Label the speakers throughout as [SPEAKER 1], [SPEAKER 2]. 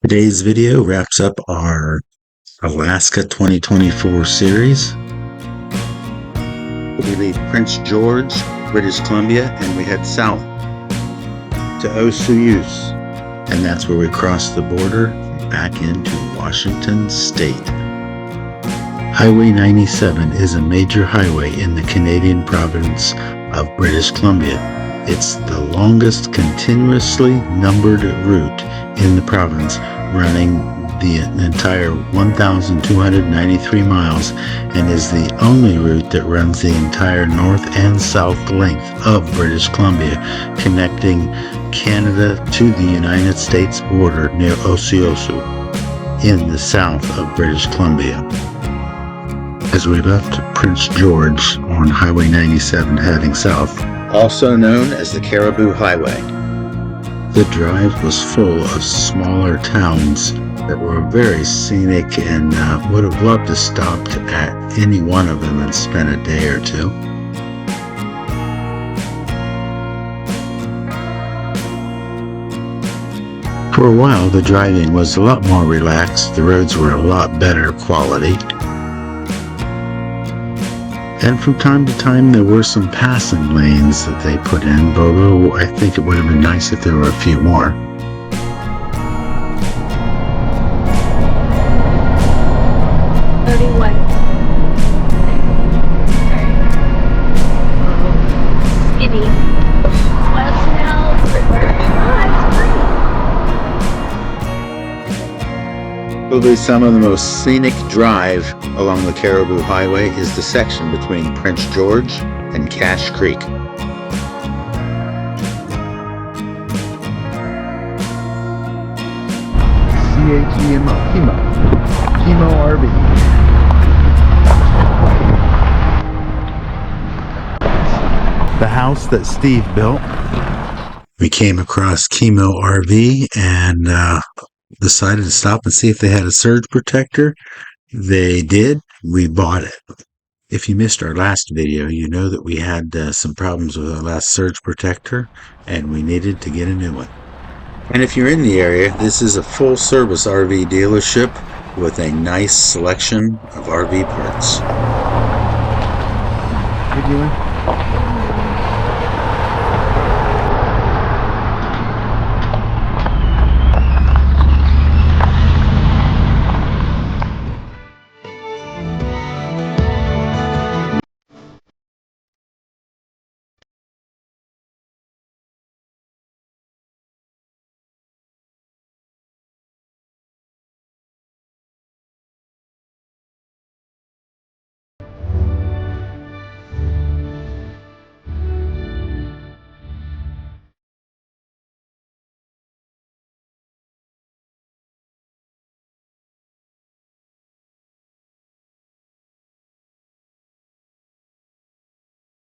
[SPEAKER 1] Today's video wraps up our Alaska 2024 series. We leave Prince George, British Columbia, and we head south to Osoyoos, and that's where we cross the border back into Washington State. Highway 97 is a major highway in the Canadian province of British Columbia. It's the longest continuously numbered route in the province, running the entire 1,293 miles, and is the only route that runs the entire north and south length of British Columbia, connecting Canada to the United States border near Osoyoos in the south of British Columbia. As we left Prince George on Highway 97 heading south, also known as the Caribou Highway, the drive was full of smaller towns that were very scenic, and would have loved to stop at any one of them and spend a day or two. For a while, the driving was a lot more relaxed. The roads were a lot better quality. And from time to time, there were some passing lanes that they put in, although I think it would have been nice if there were a few more. Probably some of the most scenic drive along the Caribou Highway is the section between Prince George and Cache Creek. Chemo RV. The house that Steve built. We came across Chemo RV and decided to stop and see if they had a surge protector. They did. We bought it. If you missed our last video, you know that we had some problems with our last surge protector, and we needed to get a new one. And if you're in the area, this is a full service RV dealership with a nice selection of RV parts. How you doing?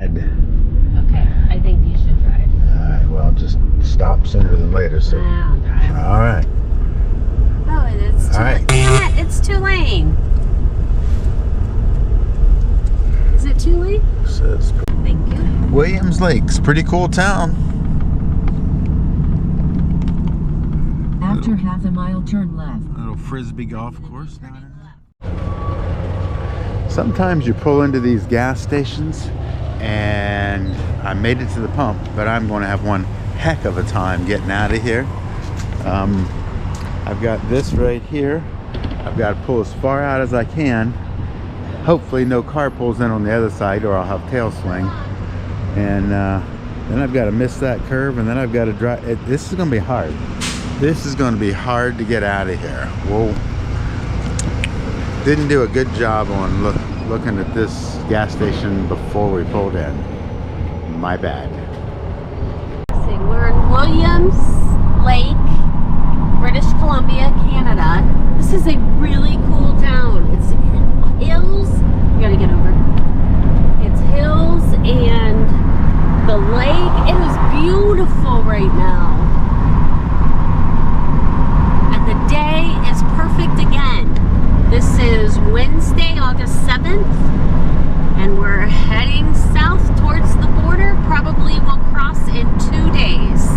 [SPEAKER 2] Okay, I think you should drive.
[SPEAKER 1] Alright, well, just stop sooner than later, so.
[SPEAKER 2] I'll drive.
[SPEAKER 1] Alright.
[SPEAKER 2] Oh, it's two
[SPEAKER 1] Alright.
[SPEAKER 2] Damn it, it's 2 lane. Is it 2 lane?
[SPEAKER 1] Says
[SPEAKER 2] Thank you.
[SPEAKER 1] Williams Lake's pretty cool town.
[SPEAKER 3] After half a mile, turn left.
[SPEAKER 1] A little frisbee golf course down there. Sometimes you pull into these gas stations, and I made it to the pump, but I'm going to have one heck of a time getting out of here. I've got this right here. I've got to pull as far out as I can. Hopefully no car pulls in on the other side, or I'll have tail swing. And then I've got to miss that curve, and then I've got to drive. This is going to be hard. This is going to be hard to get out of here. Whoa. Didn't do a good job on looking at this gas station before we pulled in. My bad.
[SPEAKER 2] We're in Williams Lake, British Columbia, Canada. This is a really cool town. It's hills. We gotta get over. It's hills and the lake. It is beautiful right now. And the day is perfect again. This is Wednesday, August 7th, and we're heading south towards the border. Probably will cross in 2 days.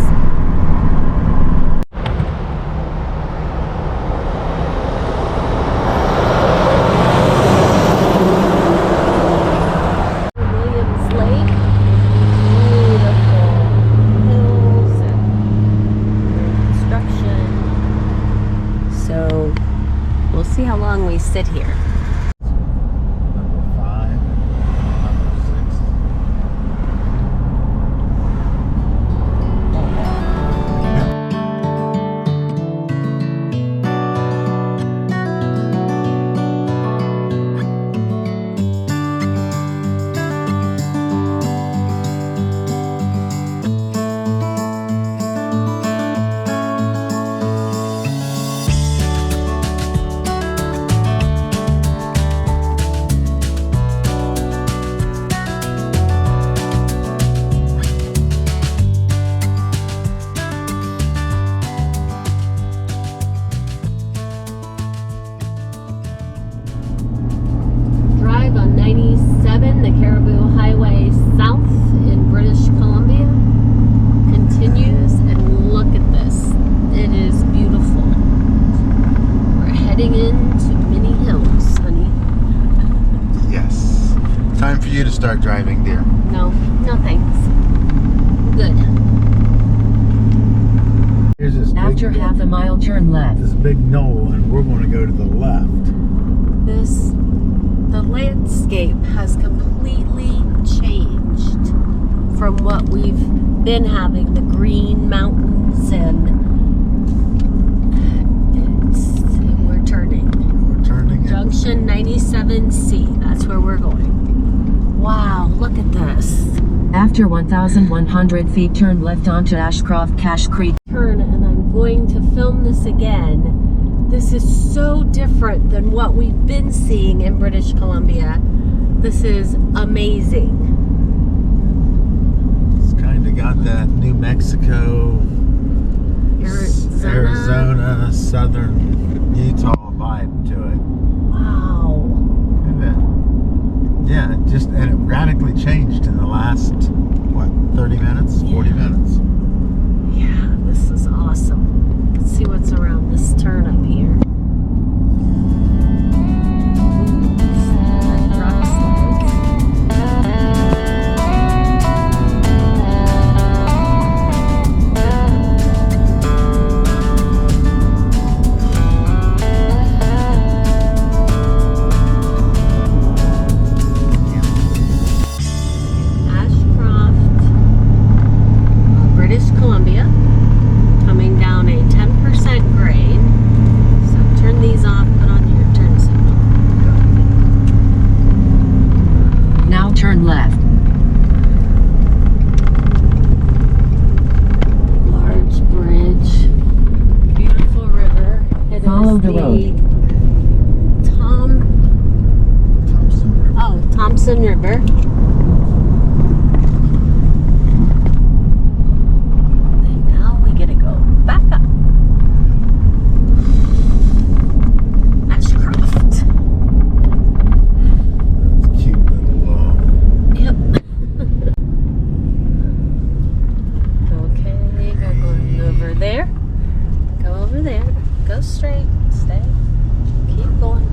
[SPEAKER 2] long we sit here.
[SPEAKER 1] Number 5, number 6.
[SPEAKER 2] Drive on 97, the Caribou Highway South in British Columbia continues, and look at this. It is beautiful. We're heading into Mini Hills, honey.
[SPEAKER 1] Yes. Time for you to start driving, dear.
[SPEAKER 2] No, no thanks. Good.
[SPEAKER 1] Here's this
[SPEAKER 3] After
[SPEAKER 1] big,
[SPEAKER 3] half a mile, turn left.
[SPEAKER 1] this big knoll, and we're going to go to the left.
[SPEAKER 2] The landscape has completely changed from what we've been having, the green mountains, and we're turning.
[SPEAKER 1] We're turning.
[SPEAKER 2] Junction 97C, that's where we're going. Wow, look at this.
[SPEAKER 3] After 1,100 feet, turn left onto Ashcroft Cache Creek.
[SPEAKER 2] Turn, and I'm going to film this again. This is so different than what we've been seeing in British Columbia. This is amazing.
[SPEAKER 1] It's kind of got that New Mexico, Arizona, southern Utah vibe to it.
[SPEAKER 2] Wow.
[SPEAKER 1] And yeah, and it radically changed in the last, 30 minutes, 40 minutes.
[SPEAKER 2] Yeah, this is awesome. Let's see what's around this turn up here.
[SPEAKER 3] Turn left.
[SPEAKER 2] Large bridge. Beautiful river. It
[SPEAKER 3] Follow
[SPEAKER 2] is
[SPEAKER 3] the road.
[SPEAKER 2] Thompson River. And now we get to go back up. Ashcroft.
[SPEAKER 1] Cute little
[SPEAKER 2] Yep. Okay, go going over there. Go over there. Go straight. Stay. Keep going.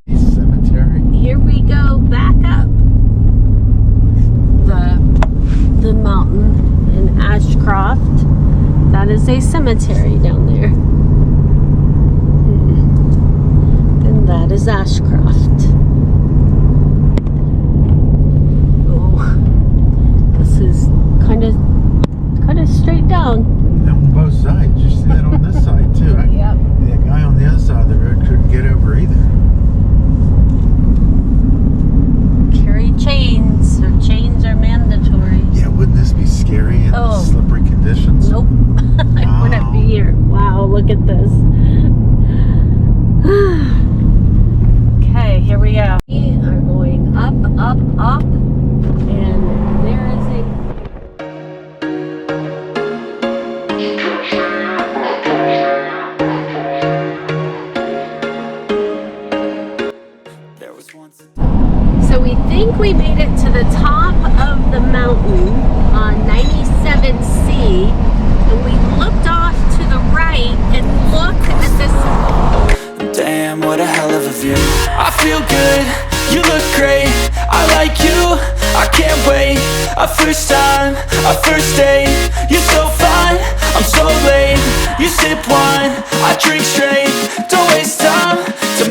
[SPEAKER 1] cemetery.
[SPEAKER 2] Here we go back up the mountain in Ashcroft. That is a cemetery down there. And that is Ashcroft. This is kind of straight down.
[SPEAKER 1] On both sides. You see that on this side too.
[SPEAKER 2] Yep.
[SPEAKER 1] The guy on the other side of the road couldn't get over either.
[SPEAKER 2] Carry chains, or chains are mandatory.
[SPEAKER 1] Yeah, wouldn't this be scary in
[SPEAKER 2] Oh.
[SPEAKER 1] slippery conditions?
[SPEAKER 2] Nope. I wouldn't be here. Wow, look at this. Okay, here we go. We are going up, up, up, and there is So we think we made it to the top of the mountain on 97C, and we looked off to the right and look at this.
[SPEAKER 4] Damn, what a hell of a view. I feel good, you look great, I like you, I can't wait. A first time, a first date, you're so fine, I'm so late. You sip wine, I drink straight, don't waste time to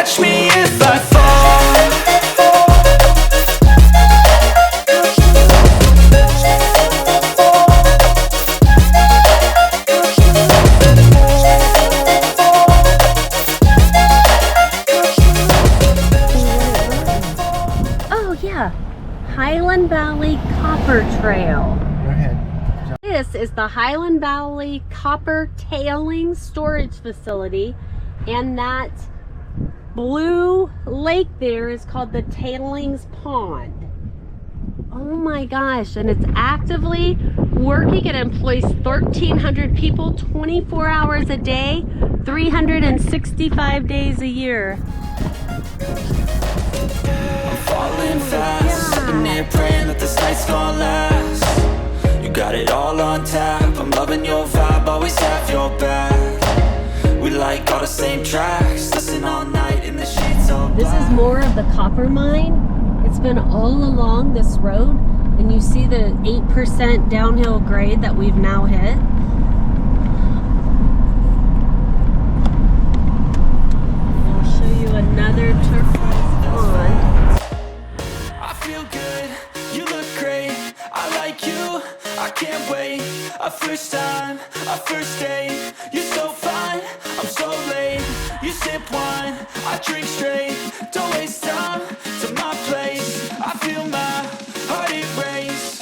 [SPEAKER 4] catch me if I fall.
[SPEAKER 2] Oh yeah, Highland Valley Copper Trail.
[SPEAKER 1] Go ahead.
[SPEAKER 2] This is the Highland Valley Copper Tailing Storage Facility, and that blue lake there is called the Tailings Pond. Oh my gosh, and it's actively working. It employs 1,300 people 24 hours a day, 365 days a year.
[SPEAKER 4] I'm falling fast, sitting here praying that this night's gonna last. You got it all on tap, I'm loving your vibe, always have your back. We like all the same tracks, listen all night in the sheets all black.
[SPEAKER 2] This is more of the copper mine. It's been all along this road, and you see the 8% downhill grade that we've now hit. I'll show you another turquoise pond.
[SPEAKER 4] I feel good, you look great, I like you, I can't wait. A first time, a first date, you're so fine, I'm so late. You sip wine, I drink straight, don't waste time to my place. I feel my heart erase,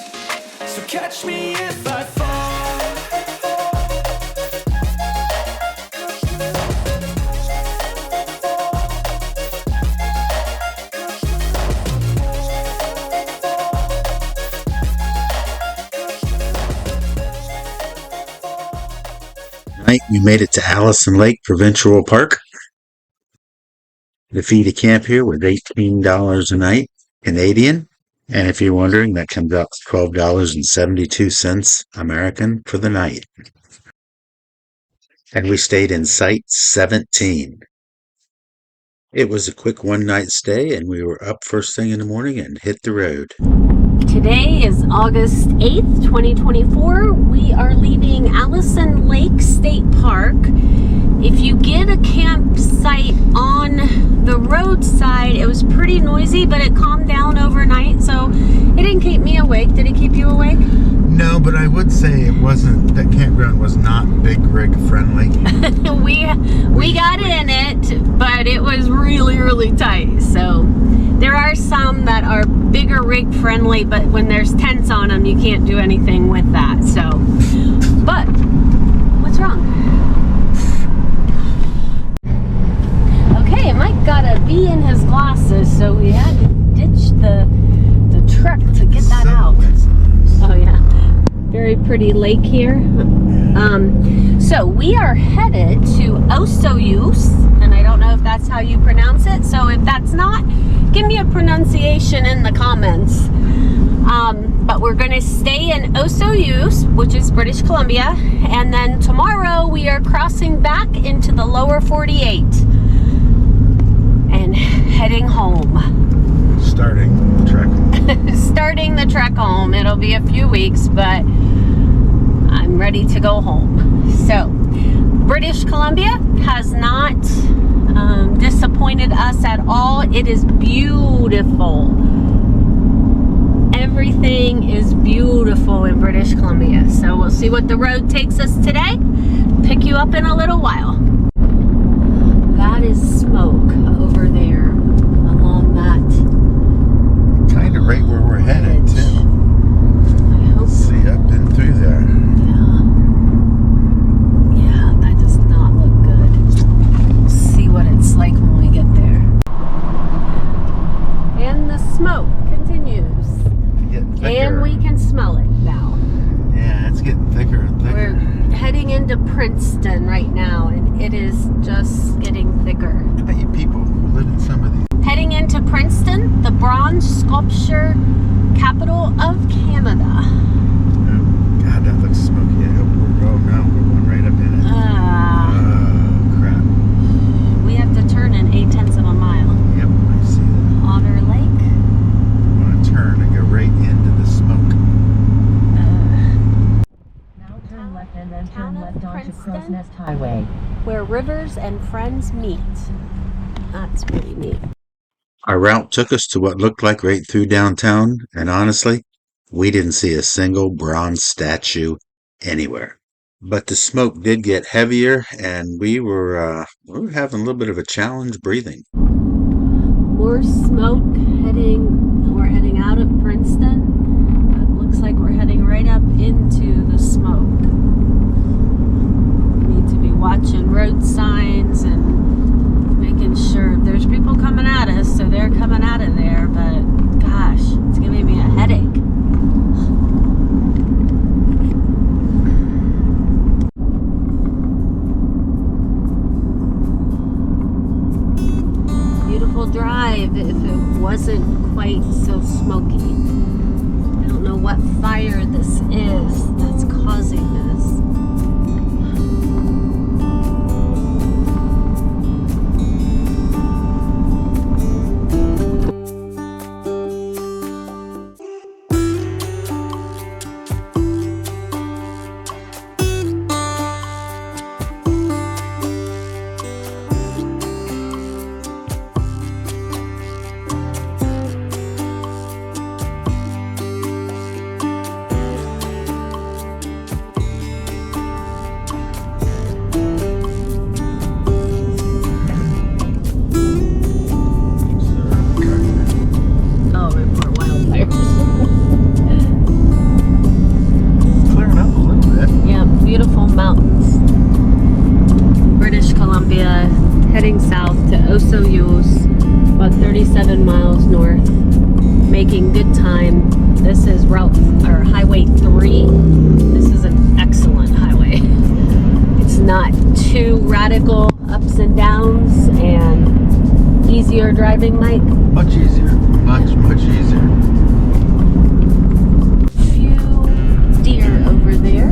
[SPEAKER 4] so catch me if I fall.
[SPEAKER 1] Tonight we made it to Allison Lake Provincial Park. The fee to camp here was $18 a night, Canadian. And if you're wondering, that comes out to $12.72 American for the night. And we stayed in Site 17. It was a quick one-night stay, and we were up first thing in the morning and hit the road.
[SPEAKER 2] Today is August 8th, 2024. We are leaving Allison Lake State Park. If you get a campsite on the roadside, it was pretty noisy, but it calmed down overnight, so it didn't keep me awake. Did it keep you awake?
[SPEAKER 1] No, but I would say it wasn't, that campground was not big rig friendly.
[SPEAKER 2] we got in it, but it was really, really tight. So there are some that are bigger rig friendly, but when there's tents on them, you can't do anything with that. So, but what's wrong? Okay, Mike got a bee in his glasses, so we had to ditch the truck to get that out. Oh yeah, very pretty lake here. So we are headed to Osoyoos, and I don't know if that's how you pronounce it. So if that's not, give me a pronunciation in the comments. But we're going to stay in Osoyoos, which is British Columbia, and then tomorrow we are crossing back into the lower 48 and heading home.
[SPEAKER 1] Starting the trek.
[SPEAKER 2] Starting the trek home. It'll be a few weeks, but I'm ready to go home. So, British Columbia has not disappointed us at all. It is beautiful. Everything is beautiful in British Columbia. So we'll see what the road takes us today. Pick you up in a little while. That is smoke over there along that.
[SPEAKER 1] Kind of right where we're headed, too.
[SPEAKER 2] I hope so.
[SPEAKER 1] See, up and through there.
[SPEAKER 2] Yeah, that does not look good. We'll see what it's like when we get there. And the smoke continues. And we can smell it now.
[SPEAKER 1] Yeah, it's getting thicker and thicker.
[SPEAKER 2] We're heading into Princeton right now, and it is just getting thicker.
[SPEAKER 1] I bet you people who live in some of these.
[SPEAKER 2] Heading into Princeton, the bronze sculpture capital of Canada.
[SPEAKER 1] Oh, God, that looks smoky. I hope we're going now. We're going right up in it. Oh, crap.
[SPEAKER 2] We have to turn in 8/10 of a mile.
[SPEAKER 1] Yep, I see that.
[SPEAKER 2] Otter Lake.
[SPEAKER 1] I'm going to turn and go right into the smoke.
[SPEAKER 3] Now turn left and then
[SPEAKER 2] Town
[SPEAKER 3] turn
[SPEAKER 2] of
[SPEAKER 3] left onto
[SPEAKER 2] Princeton.
[SPEAKER 3] Crow's Nest Highway.
[SPEAKER 2] Where rivers and friends meet. That's pretty neat.
[SPEAKER 1] Our route took us to what looked like right through downtown, and honestly, we didn't see a single bronze statue anywhere. But the smoke did get heavier, and we were having a little bit of a challenge breathing.
[SPEAKER 2] More smoke we're heading out of Princeton. It looks like we're heading right up into the smoke. We need to be watching road signs and making sure there's people coming at us, so they're coming out of there, but gosh, it's giving me a headache. Beautiful drive if it wasn't quite so smoky. I don't know what fire this is that's causing this. Heading south to Osoyoos, about 37 miles north, making good time. This is Highway 3. This is an excellent highway. It's not too radical ups and downs, and easier driving, Mike?
[SPEAKER 1] Much easier. Much easier.
[SPEAKER 2] A few deer over there.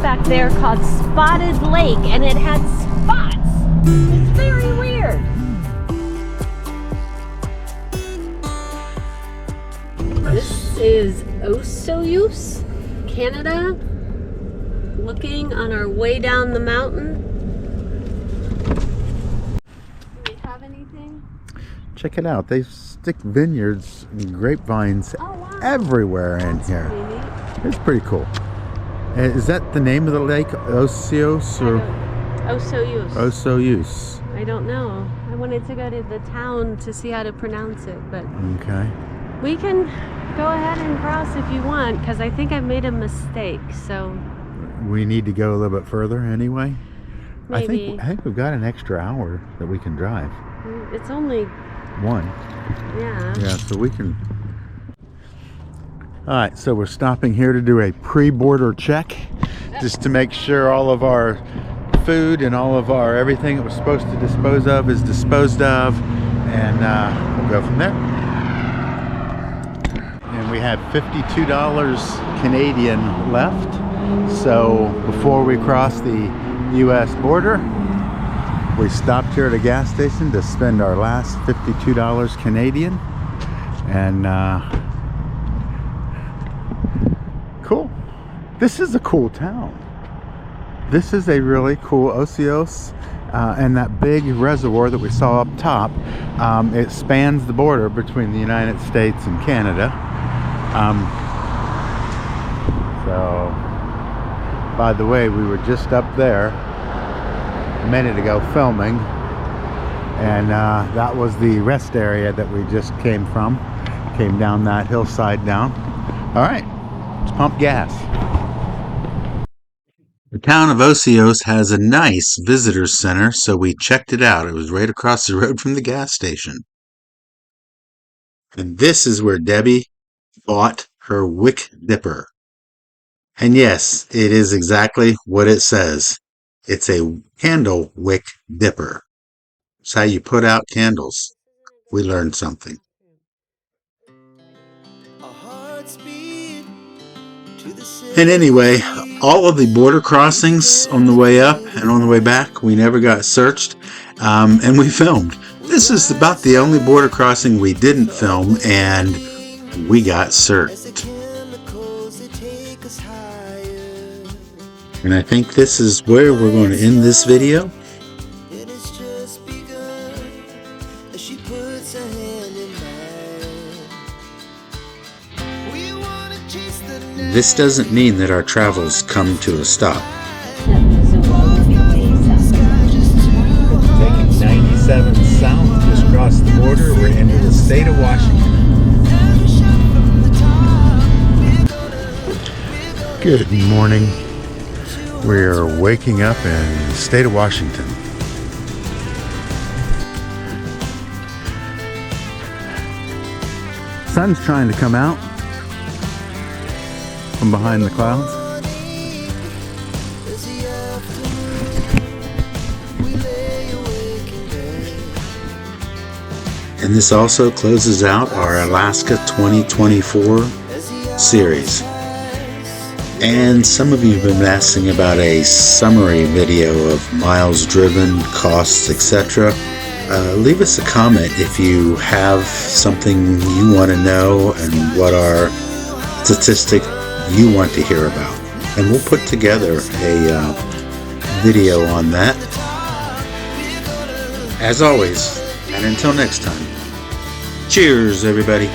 [SPEAKER 2] Back there called Spotted Lake, and it had spots. It's very weird. This is Osoyoos, Canada. Looking on our way down the mountain. Do we have anything?
[SPEAKER 1] Check it out. They stick vineyards and grapevines everywhere in here. It's pretty cool. Is that the name of the lake, Osoyoos, or
[SPEAKER 2] Osoyoos?
[SPEAKER 1] Osoyoos.
[SPEAKER 2] I don't know. I wanted to go to the town to see how to pronounce it, but
[SPEAKER 1] okay.
[SPEAKER 2] We can go ahead and cross if you want, because I think I made a mistake. So
[SPEAKER 1] we need to go a little bit further anyway.
[SPEAKER 2] Maybe.
[SPEAKER 1] I think we've got an extra hour that we can drive.
[SPEAKER 2] It's only
[SPEAKER 1] one.
[SPEAKER 2] Yeah.
[SPEAKER 1] Yeah, so we can. All right, so we're stopping here to do a pre-border check, just to make sure all of our food and all of our everything that we're supposed to dispose of is disposed of, and we'll go from there. And we have $52 Canadian left, so before we cross the US border, we stopped here at a gas station to spend our last $52 Canadian, and cool. This is a cool town. This is a really cool Osoyoos, and that big reservoir that we saw up top, it spans the border between the United States and Canada. So, by the way, we were just up there a minute ago filming, and that was the rest area that we just came from. Came down that hillside down. All right, let's pump gas. The town of Osoyoos has a nice visitor center, so we checked it out. It was right across the road from the gas station. And this is where Debbie bought her Wick Dipper. And yes, it is exactly what it says. It's a candle wick dipper. It's how you put out candles. We learned something. And anyway, all of the border crossings on the way up and on the way back, we never got searched, and we filmed. This is about the only border crossing we didn't film, and we got searched. And I think this is where we're going to end this video. This doesn't mean that our travels come to a stop. Taking 97 south, just across the border, we're into the state of Washington. Good morning. We're waking up in the state of Washington. Sun's trying to come out from behind the clouds. And this also closes out our Alaska 2024 series. And some of you have been asking about a summary video of miles driven, costs, etc. Leave us a comment if you have something you want to know and what our statistic you want to hear about. And we'll put together a video on that. As always, and until next time, cheers everybody.